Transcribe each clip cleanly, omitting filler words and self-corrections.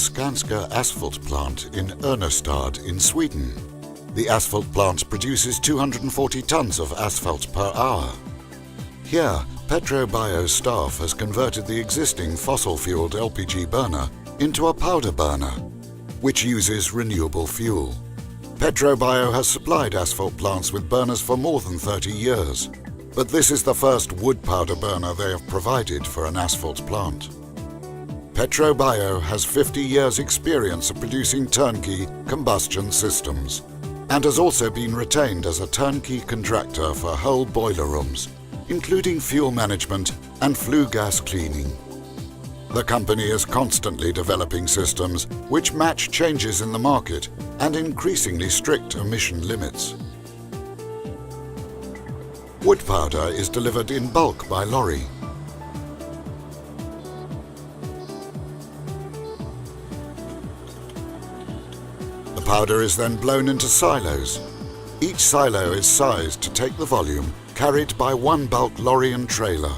Skanska asphalt plant in Örnestad in Sweden. The asphalt plant produces 240 tons of asphalt per hour. Here, PetroBio staff has converted the existing fossil-fueled LPG burner into a powder burner, which uses renewable fuel. PetroBio has supplied asphalt plants with burners for more than 30 years, but this is the first wood powder burner they have provided for an asphalt plant. PetroBio has 50 years' experience of producing turnkey combustion systems and has also been retained as a turnkey contractor for whole boiler rooms, including fuel management and flue gas cleaning. The company is constantly developing systems which match changes in the market and increasingly strict emission limits. Wood powder is delivered in bulk by lorry. The powder is then blown into silos. Each silo is sized to take the volume carried by one bulk lorry and trailer.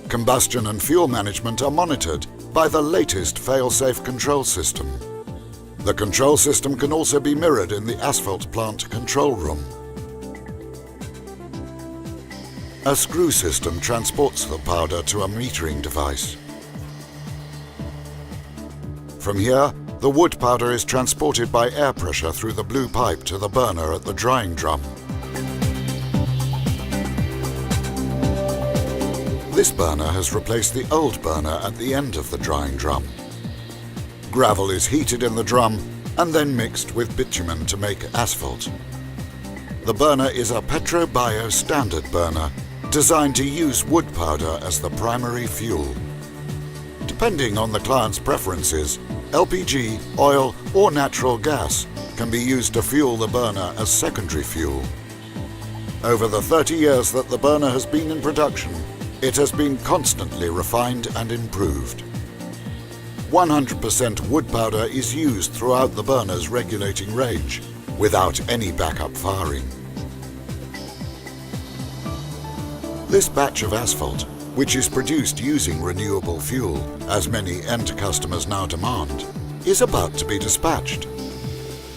Combustion and fuel management are monitored by the latest fail-safe control system. The control system can also be mirrored in the asphalt plant control room. A screw system transports the powder to a metering device. From here, the wood powder is transported by air pressure through the blue pipe to the burner at the drying drum. This burner has replaced the old burner at the end of the drying drum. Gravel is heated in the drum and then mixed with bitumen to make asphalt. The burner is a PetroBio standard burner designed to use wood powder as the primary fuel. Depending on the client's preferences, LPG, oil or natural gas can be used to fuel the burner as secondary fuel. Over the 30 years that the burner has been in production, it has been constantly refined and improved. 100% wood powder is used throughout the burner's regulating range, without any backup firing. This batch of asphalt, which is produced using renewable fuel, as many end customers now demand, is about to be dispatched.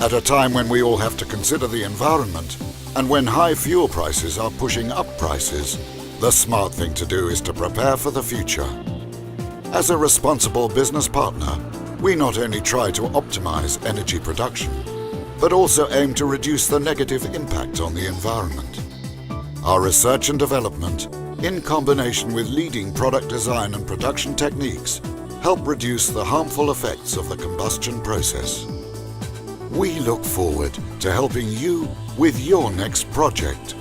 At a time when we all have to consider the environment, and when high fuel prices are pushing up prices, the smart thing to do is to prepare for the future. As a responsible business partner, we not only try to optimize energy production, but also aim to reduce the negative impact on the environment. Our research and development, in combination with leading product design and production techniques, help reduce the harmful effects of the combustion process. We look forward to helping you with your next project.